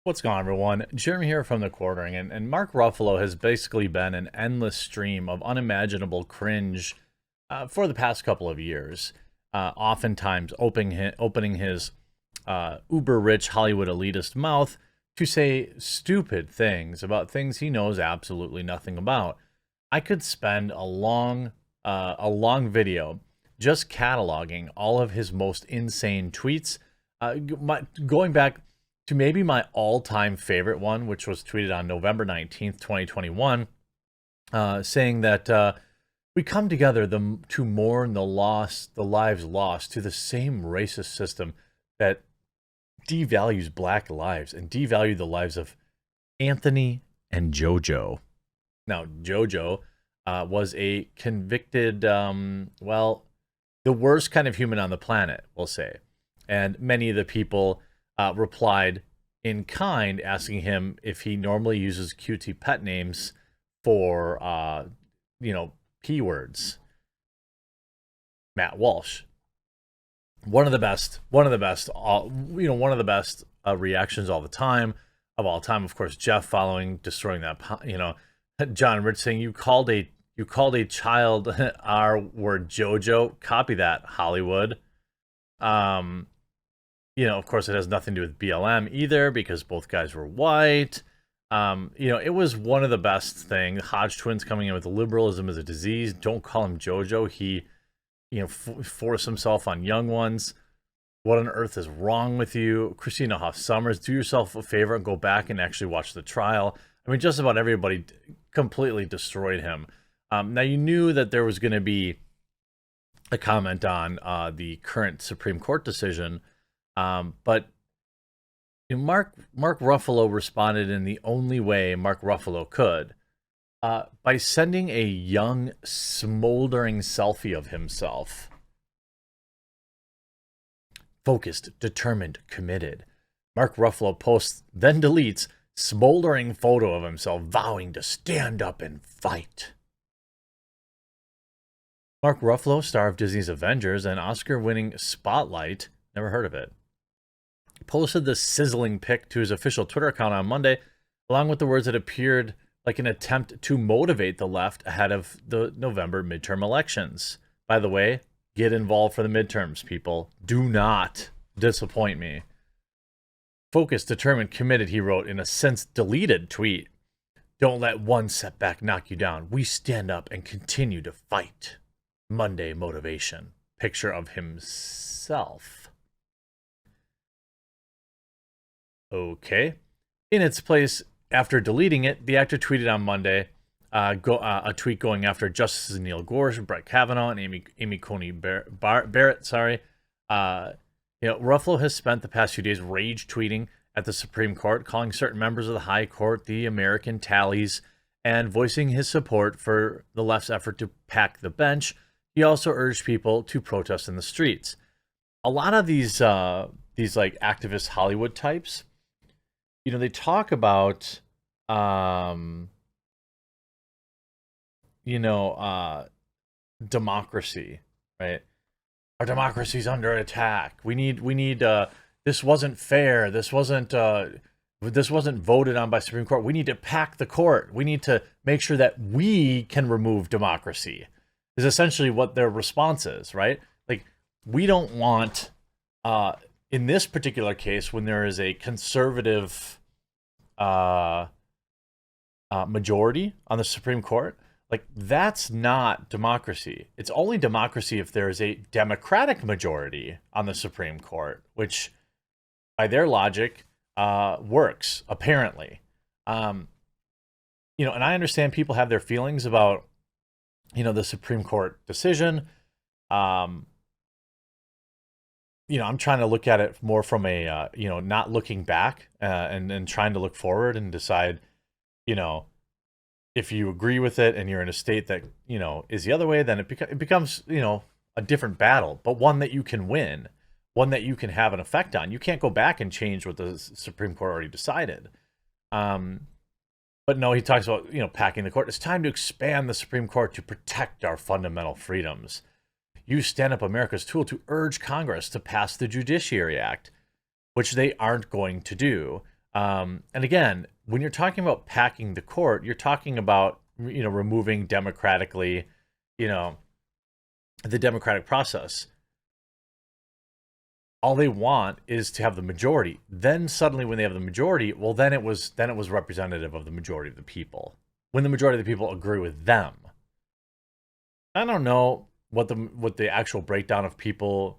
What's going on, everyone? Jeremy here from the Quartering, and Mark Ruffalo has basically been an endless stream of unimaginable cringe for the past couple of years. Oftentimes opening his uber-rich Hollywood elitist mouth to say stupid things about things he knows absolutely nothing about. I could spend a long video just cataloging all of his most insane tweets, going back to maybe my all-time favorite one, which was tweeted on November 19th, 2021, saying that we come together to mourn the lives lost to the same racist system that devalues black lives and devalued the lives of Anthony and JoJo. Now, JoJo was a convicted, the worst kind of human on the planet, we'll say. And many of the people replied in kind, asking him if he normally uses cutesy pet names for, P words. Matt Walsh, one of the best, one of the best reactions of all time. Of course, Jeff following, destroying that, John Rich saying you called a child R word JoJo. Copy that, Hollywood. Of course, it has nothing to do with BLM either because both guys were white. It was one of the best things. Hodge twins coming in with liberalism is a disease. Don't call him JoJo. He, forced himself on young ones. What on earth is wrong with you? Christina Hoff Sommers, do yourself a favor and go back and actually watch the trial. I mean, just about everybody completely destroyed him. Now, you knew that there was going to be a comment on the current Supreme Court decision. But Mark Ruffalo responded in the only way Mark Ruffalo could, by sending a young, smoldering selfie of himself. Focused, determined, committed. Mark Ruffalo posts, then deletes, smoldering photo of himself vowing to stand up and fight. Mark Ruffalo, star of Disney's Avengers and Oscar-winning Spotlight, never heard of it, posted this sizzling pic to his official Twitter account on Monday, along with the words that appeared like an attempt to motivate the left ahead of the November midterm elections. By the way, get involved for the midterms, people. Do not disappoint me. Focused, determined, committed, he wrote in a since deleted tweet. Don't let one setback knock you down. We stand up and continue to fight. Monday motivation. Picture of himself. Okay. In its place, after deleting it, the actor tweeted on Monday a tweet going after Justices Neil Gorsuch, Brett Kavanaugh, and Amy Coney Barrett. Ruffalo has spent the past few days rage tweeting at the Supreme Court, calling certain members of the High Court the American tallies, and voicing his support for the left's effort to pack the bench. He also urged people to protest in the streets. A lot of these like activist Hollywood types, they talk about, democracy, right? Our democracy's under attack. We need, this wasn't fair. This wasn't voted on by Supreme Court. We need to pack the court. We need to make sure that we can remove democracy, is essentially what their response is, right? Like, we don't want, in this particular case, when there is a conservative majority on the Supreme Court, like, that's not democracy. It's only democracy if there is a Democratic majority on the Supreme Court, which, by their logic, works, apparently. And I understand people have their feelings about, the Supreme Court decision. I'm trying to look at it more from a, not looking back and trying to look forward and decide, if you agree with it and you're in a state that, is the other way, then it becomes, a different battle, but one that you can win, one that you can have an effect on. You can't go back and change what the Supreme Court already decided. But no, he talks about, packing the court. It's time to expand the Supreme Court to protect our fundamental freedoms. Use Stand Up America's tool to urge Congress to pass the Judiciary Act, which they aren't going to do. And again, when you're talking about packing the court, you're talking about, removing democratically, you know, the democratic process. All they want is to have the majority. Then suddenly when they have the majority, well then it was representative of the majority of the people. When the majority of the people agree with them. I don't know what the actual breakdown of people's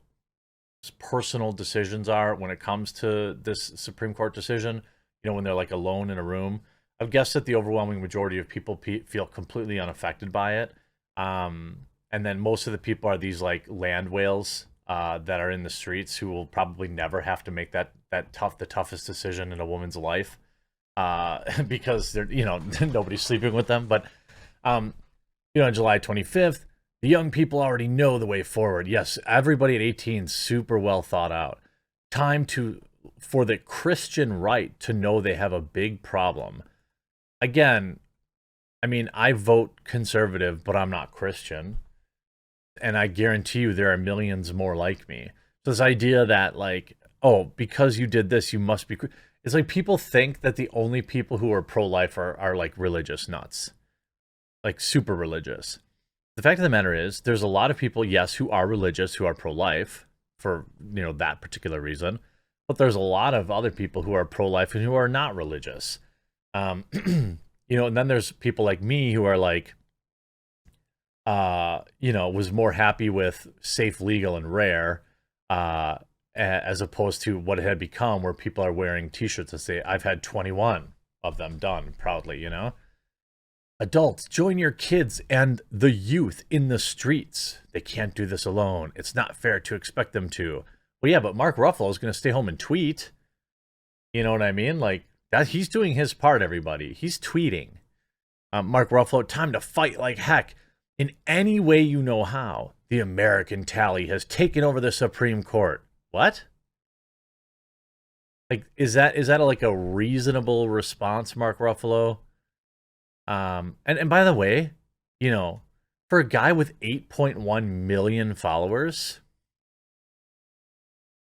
personal decisions are when it comes to this Supreme Court decision, when they're like alone in a room. I've guessed that the overwhelming majority of people feel completely unaffected by it. And then most of the people are these like land whales that are in the streets who will probably never have to make the toughest decision in a woman's life because they're nobody's sleeping with them. But on July 25th, the young people already know the way forward. Yes, everybody at 18 super well thought out. Time for the Christian right to know they have a big problem. Again, I mean, I vote conservative, but I'm not Christian. And I guarantee you there are millions more like me. So this idea that like, oh, because you did this, you must be. It's like people think that the only people who are pro-life are like religious nuts, like super religious. The fact of the matter is, there's a lot of people, yes, who are religious, who are pro-life for that particular reason, but there's a lot of other people who are pro-life and who are not religious. And then there's people like me who are like, was more happy with safe, legal, and rare, as opposed to what it had become, where people are wearing T-shirts that say, "I've had 21 of them done proudly." Adults, join your kids and the youth in the streets. They can't do this alone. It's not fair to expect them to. Well, yeah, but Mark Ruffalo is going to stay home and tweet. You know what I mean? Like that, he's doing his part. Everybody, he's tweeting. Mark Ruffalo, time to fight like heck. In any way you know how, the American tally has taken over the Supreme Court. What? Like, is that like a reasonable response, Mark Ruffalo? And by the way, for a guy with 8.1 million followers,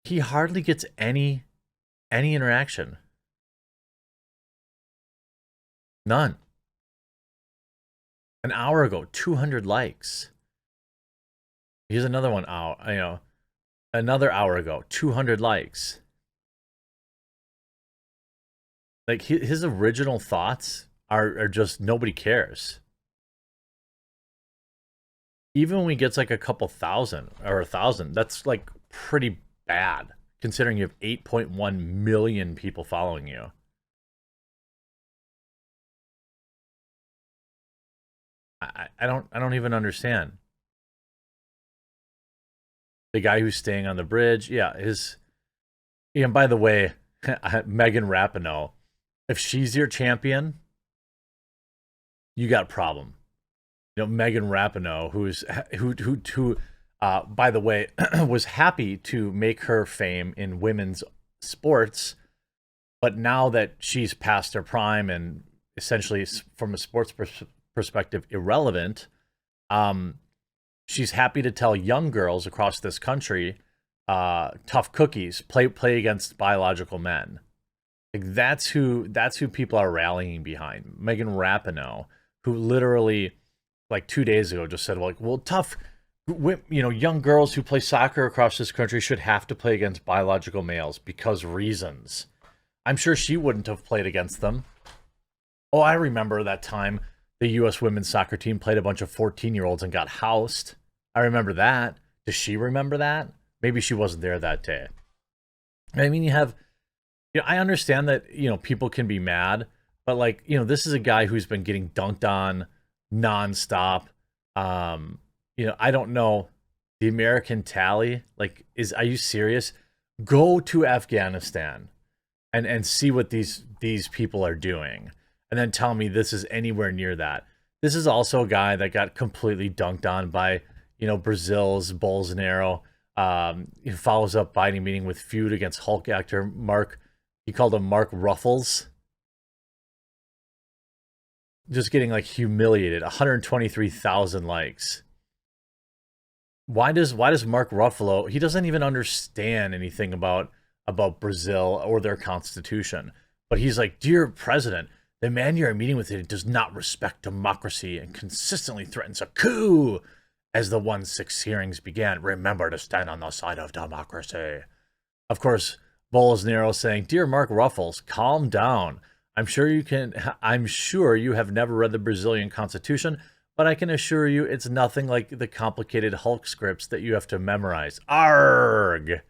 he hardly gets any interaction. None. An hour ago, 200 likes. Here's another one out, another hour ago, 200 likes. Like his original thoughts are just nobody cares. Even when he gets like a couple thousand or 1,000, that's like pretty bad considering you have 8.1 million people following you. I don't even understand. The guy who's staying on the bridge, yeah, and by the way, Megan Rapinoe, if she's your champion, you got a problem. Megan Rapinoe, who by the way, was happy to make her fame in women's sports, but now that she's past her prime and essentially from a sports perspective irrelevant, she's happy to tell young girls across this country, tough cookies, play against biological men. Like that's who people are rallying behind. Megan Rapinoe, who literally like 2 days ago just said, well, tough, young girls who play soccer across this country should have to play against biological males because reasons. I'm sure she wouldn't have played against them. Oh, I remember that time the U.S. women's soccer team played a bunch of 14-year-olds and got housed. I remember that. Does she remember that? Maybe she wasn't there that day. I mean, I understand that, people can be mad, but like, this is a guy who's been getting dunked on nonstop. I don't know. The American tally, like, are you serious? Go to Afghanistan and see what these people are doing. And then tell me this is anywhere near that. This is also a guy that got completely dunked on by, Brazil's Bolsonaro. He follows up Biden meeting with feud against Hulk actor Mark. He called him Mark Ruffles. Just getting like humiliated. 123,000 likes. Why does Mark Ruffalo? He doesn't even understand anything about Brazil or their constitution. But he's like, "Dear President, the man you are meeting with today does not respect democracy and consistently threatens a coup." As the 1-6 hearings began, remember to stand on the side of democracy. Of course, Bolsonaro saying, "Dear Mark Ruffles, calm down. I'm sure you have never read the Brazilian Constitution, but I can assure you it's nothing like the complicated Hulk scripts that you have to memorize. Arg!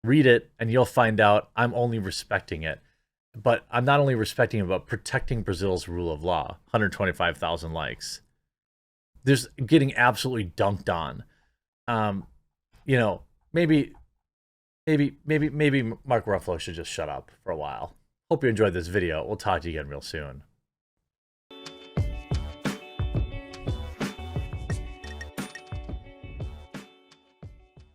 Read it, and you'll find out I'm only respecting it. But I'm not only respecting it, but protecting Brazil's rule of law." 125,000 likes. There's getting absolutely dunked on. You know, maybe Mark Ruffalo should just shut up for a while. Hope you enjoyed this video. We'll talk to you again real soon.